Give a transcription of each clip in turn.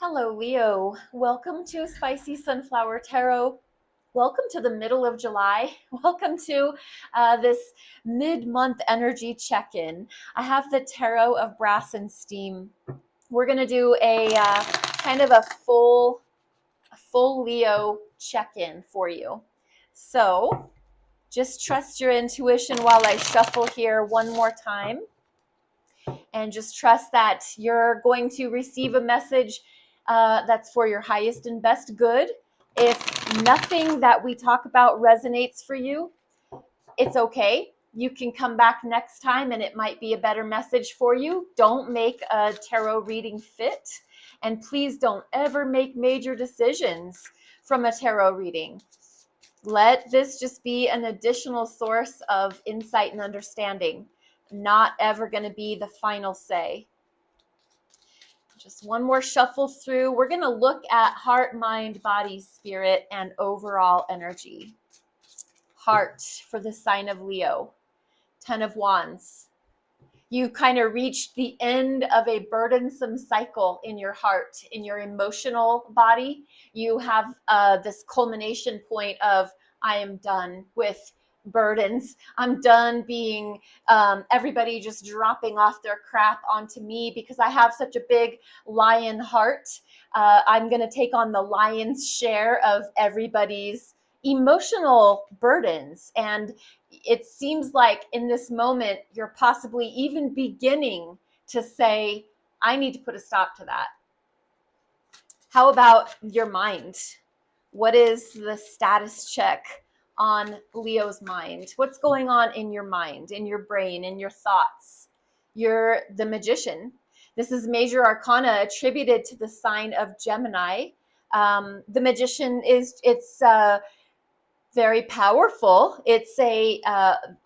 Hello, Leo. Welcome to Spicy Sunflower Tarot. Welcome to the middle of July. Welcome to this mid-month energy check-in. I have the Tarot of Brass and Steam. We're going to do a kind of a full Leo check-in for you. So just trust your intuition while I shuffle here one more time. And just trust that you're going to receive a message that's for your highest and best good. If nothing that we talk about resonates for you, it's okay. You can come back next time and it might be a better message for you. Don't make a tarot reading fit. And please don't ever make major decisions from a tarot reading. Let this just be an additional source of insight and understanding. Not ever going to be the final say. Just one more shuffle through. We're going to look at heart, mind, body, spirit, and overall energy. Heart for the sign of Leo. 10 of Wands. You kind of reached the end of a burdensome cycle in your heart, in your emotional body. You have this culmination point of, I am done with burdens. I'm done being everybody just dropping off their crap onto me because I have such a big lion heart. I'm going to take on the lion's share of everybody's emotional burdens. And it seems like in this moment, you're possibly even beginning to say, I need to put a stop to that. How about your mind? What is the status check on Leo's mind? What's going on in your mind, in your brain, in your thoughts? You're the Magician. This is major arcana attributed to the sign of Gemini. The Magician it's very powerful. It's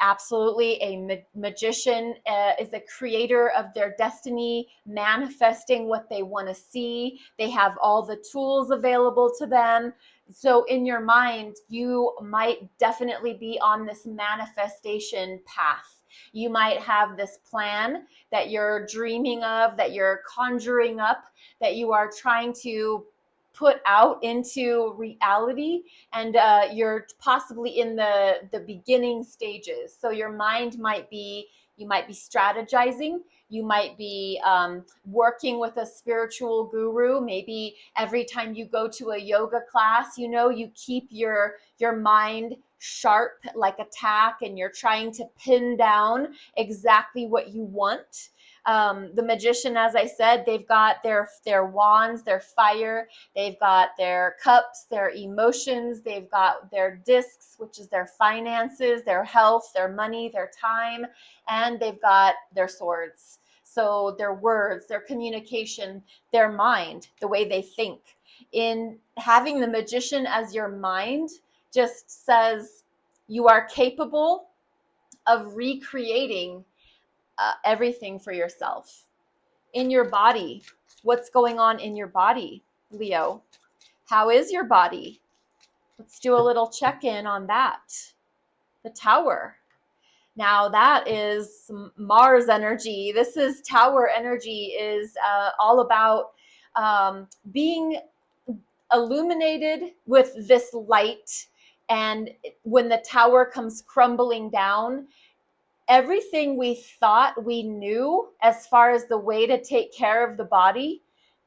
absolutely a magician is a creator of their destiny, manifesting what they want to see. They have all the tools available to them. So in your mind, you might definitely be on this manifestation path. You might have this plan that you're dreaming of, that you're conjuring up, that you are trying to put out into reality, and you're possibly in the beginning stages. So your mind might be, you might be strategizing, you might be working with a spiritual guru. Maybe every time you go to a yoga class, you keep your mind sharp like a tack, and you're trying to pin down exactly what you want. The Magician, as I said, they've got their wands, their fire, they've got their cups, their emotions, they've got their discs, which is their finances, their health, their money, their time, and they've got their swords. So their words, their communication, their mind, the way they think. In having the Magician as your mind just says you are capable of recreating everything for yourself. In your body, what's going on in your body, Leo? How is your body? Let's do a little check-in on that. The Tower. Now that is Mars energy. This is Tower energy, is all about being illuminated with this light. And when the tower comes crumbling down, everything we thought we knew as far as the way to take care of the body,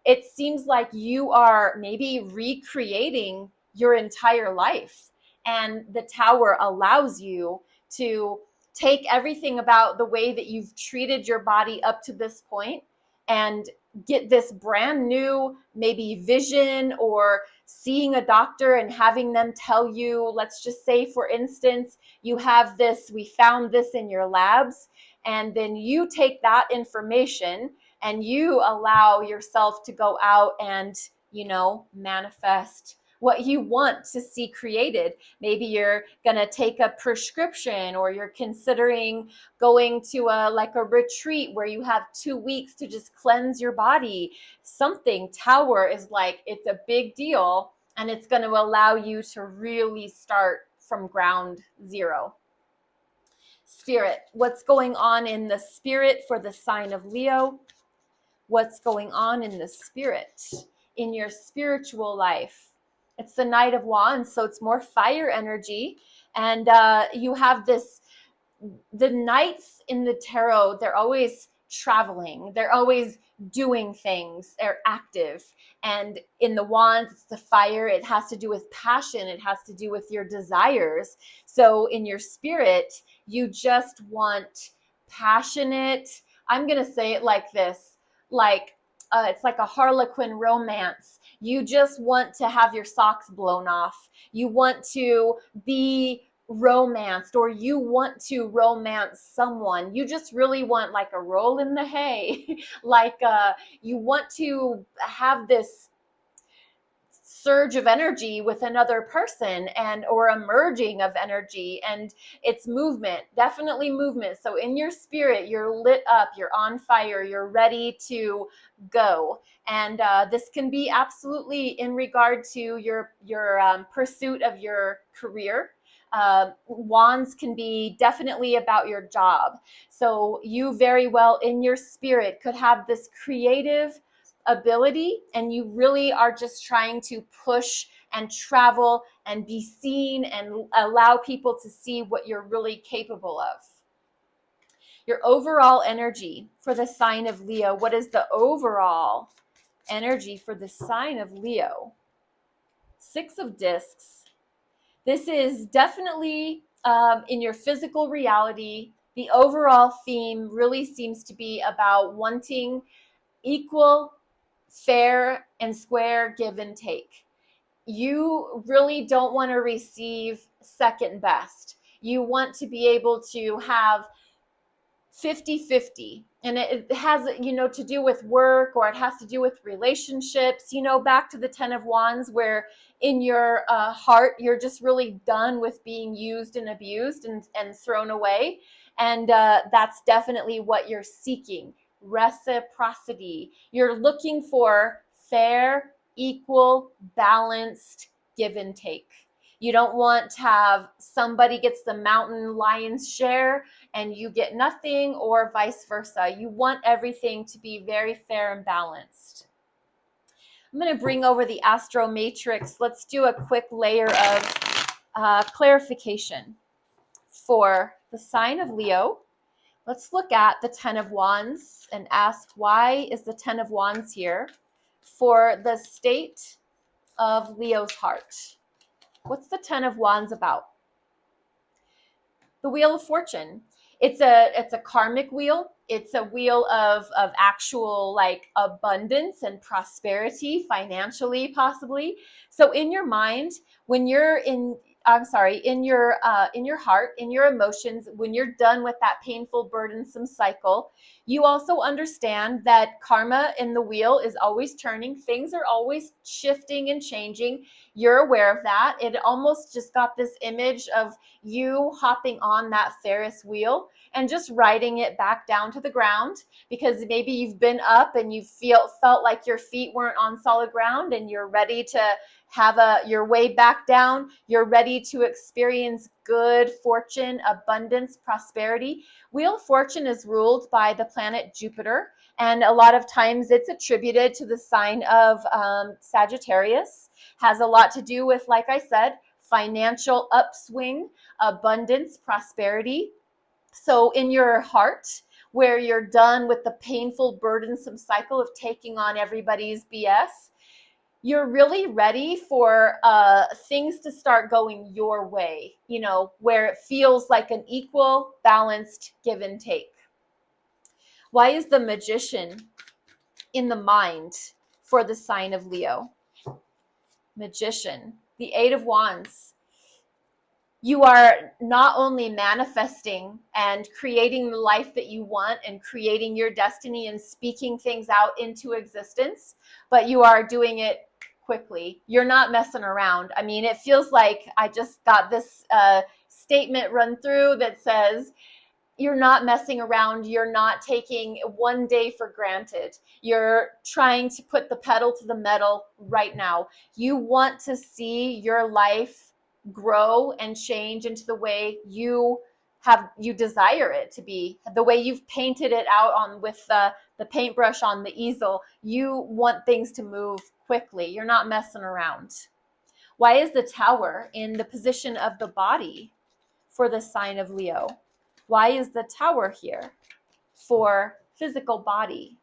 it seems like you are maybe recreating your entire life. And the tower allows you to take everything about the way that you've treated your body up to this point and get this brand new maybe vision, or seeing a doctor and having them tell you, let's just say, for instance, you have this, we found this in your labs, and then you take that information and you allow yourself to go out and, manifest what you want to see created. Maybe you're going to take a prescription, or you're considering going to a retreat where you have 2 weeks to just cleanse your body. Something. Tower is like, it's a big deal, and it's going to allow you to really start from ground zero. Spirit. What's going on in the spirit for the sign of Leo? What's going on in the spirit? in your spiritual life. It's the Knight of Wands, so it's more fire energy. And you have this, the knights in the tarot, they're always traveling, they're always doing things, they're active. And in the wands, it's the fire, it has to do with passion, it has to do with your desires. So in your spirit, you just want passionate, I'm going to say it like this, like it's like a Harlequin romance. You just want to have your socks blown off. You want to be romanced, or you want to romance someone. You just really want like a roll in the hay. Like you want to have this surge of energy with another person, and or a merging of energy, and it's movement, definitely movement. So in your spirit, you're lit up, you're on fire, you're ready to go. And this can be absolutely in regard to your pursuit of your career. Wands can be definitely about your job. So you very well in your spirit could have this creative ability, and you really are just trying to push and travel and be seen and allow people to see what you're really capable of. Your overall energy for the sign of Leo. What is the overall energy for the sign of Leo? Six of Discs. This is definitely in your physical reality. The overall theme really seems to be about wanting equal, fair, and square give and take. You really don't want to receive second best. You want to be able to have 50-50, and it has, to do with work, or it has to do with relationships, back to the 10 of Wands, where in your heart, you're just really done with being used and abused and thrown away. And that's definitely what you're seeking. Reciprocity. You're looking for fair, equal, balanced give and take. You don't want to have somebody gets the mountain lion's share and you get nothing, or vice versa. You want everything to be very fair and balanced. I'm going to bring over the Astromatrix. Let's do a quick layer of clarification for the sign of Leo. Let's look at the 10 of Wands and ask, why is the 10 of Wands here for the state of Leo's heart? What's the 10 of Wands about? The Wheel of Fortune. It's a karmic wheel. It's a wheel of actual like abundance and prosperity, financially possibly. So in your mind, when you're in your heart, in your emotions, when you're done with that painful, burdensome cycle, you also understand that karma in the wheel is always turning. Things are always shifting and changing. You're aware of that. It almost just got this image of you hopping on that Ferris wheel and just riding it back down to the ground, because maybe you've been up and you felt like your feet weren't on solid ground, and you're ready to have your way back down. You're ready to experience good fortune, abundance, prosperity. Wheel of Fortune is ruled by the planet Jupiter, and a lot of times it's attributed to the sign of Sagittarius. Has a lot to do with, like I said, financial upswing, abundance, prosperity. So in your heart, where you're done with the painful, burdensome cycle of taking on everybody's BS, you're really ready for things to start going your way, where it feels like an equal, balanced give and take. Why is the Magician in the mind for the sign of Leo? Magician, the Eight of Wands. You are not only manifesting and creating the life that you want and creating your destiny and speaking things out into existence, but you are doing it quickly. You're not messing around. I mean, it feels like I just got this statement run through that says, you're not messing around. You're not taking one day for granted. You're trying to put the pedal to the metal right now. You want to see your life grow and change into the way you you desire it to be, the way you've painted it out on with the paintbrush on the easel. You want things to move quickly. You're not messing around. Why is the Tower in the position of the body for the sign of Leo? Why is the Tower here for physical body?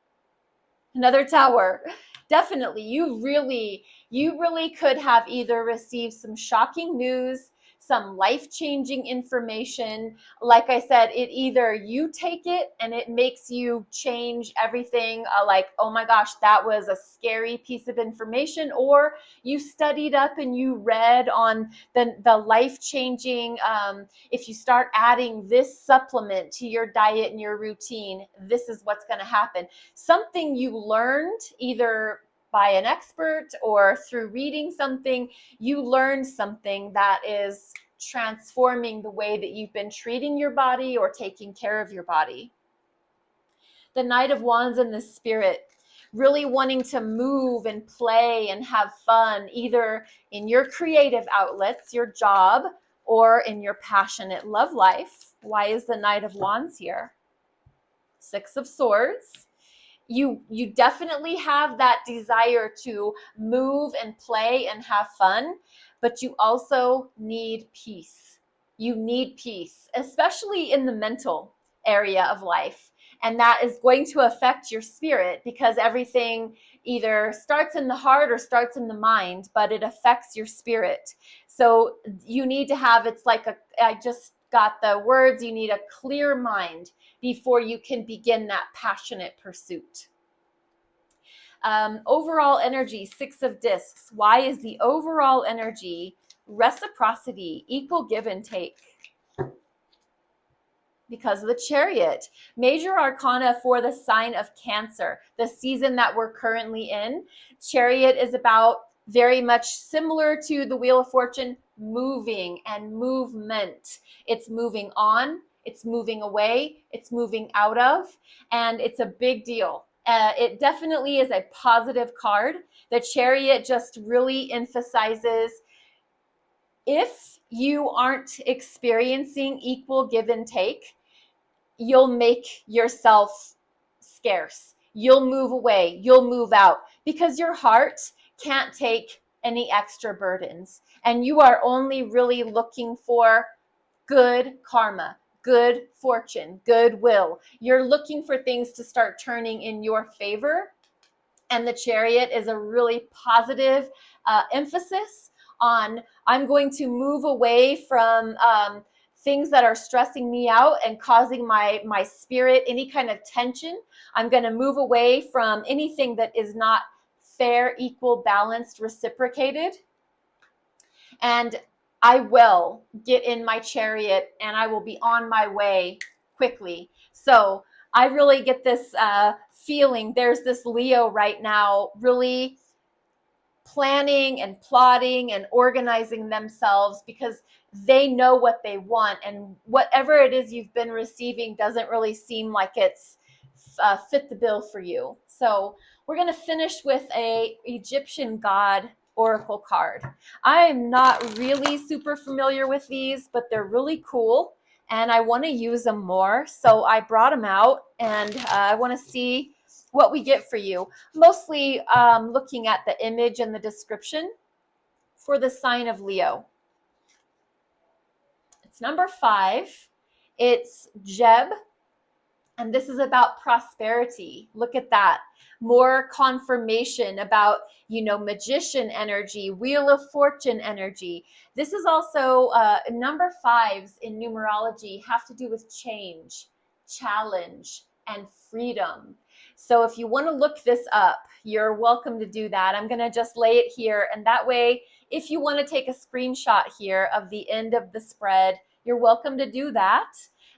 Another Tower. Definitely, you really could have either received some shocking news, some life-changing information. Like I said, it either you take it and it makes you change everything, like, oh my gosh, that was a scary piece of information, or you studied up and you read on the life-changing, if you start adding this supplement to your diet and your routine, this is what's going to happen. Something you learned either by an expert or through reading something, you learned something that is transforming the way that you've been treating your body or taking care of your body. The Knight of Wands in the Spirit, really wanting to move and play and have fun, either in your creative outlets, your job, or in your passionate love life. Why is the Knight of Wands here? Six of Swords. You definitely have that desire to move and play and have fun, but you also need peace. You need peace, especially in the mental area of life. And that is going to affect your spirit, because everything either starts in the heart or starts in the mind, but it affects your spirit. So you need to have, it's like I just got the words, you need a clear mind before you can begin that passionate pursuit. Overall energy, Six of Discs. Why is the overall energy reciprocity, equal give and take? Because of the Chariot. Major arcana for the sign of Cancer, the season that we're currently in. Chariot is about, very much similar to the Wheel of Fortune, moving and movement. It's moving on, it's moving away, it's moving out of, and it's a big deal. It definitely is a positive card. The Chariot just really emphasizes, if you aren't experiencing equal give and take, you'll make yourself scarce. You'll move away. You'll move out, because your heart can't take any extra burdens. And you are only really looking for good karma, good fortune, goodwill. You're looking for things to start turning in your favor. And the Chariot is a really positive emphasis on, I'm going to move away from things that are stressing me out and causing my spirit any kind of tension. I'm going to move away from anything that is not fair, equal, balanced, reciprocated. And I will get in my Chariot and I will be on my way quickly. So I really get this feeling, there's this Leo right now really planning and plotting and organizing themselves, because they know what they want, and whatever it is you've been receiving doesn't really seem like it's fit the bill for you. So we're going to finish with a Egyptian god oracle card. I am not really super familiar with these, but they're really cool and I want to use them more. So I brought them out, and I want to see what we get for you. Mostly looking at the image and the description for the sign of Leo. It's number 5. It's Jeb. And this is about prosperity. Look at that. More confirmation about, magician energy, Wheel of Fortune energy. This is also number 5s in numerology have to do with change, challenge, and freedom. So if you want to look this up, you're welcome to do that. I'm going to just lay it here. And that way, if you want to take a screenshot here of the end of the spread, you're welcome to do that.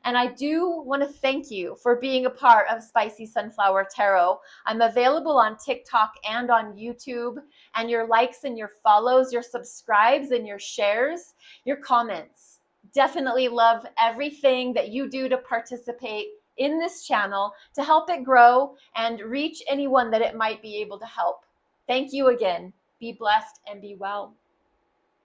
And I do want to thank you for being a part of Spicy Sunflower Tarot. I'm available on TikTok and on YouTube. And your likes and your follows, your subscribes and your shares, your comments. Definitely love everything that you do to participate in this channel to help it grow and reach anyone that it might be able to help. Thank you again. Be blessed and be well.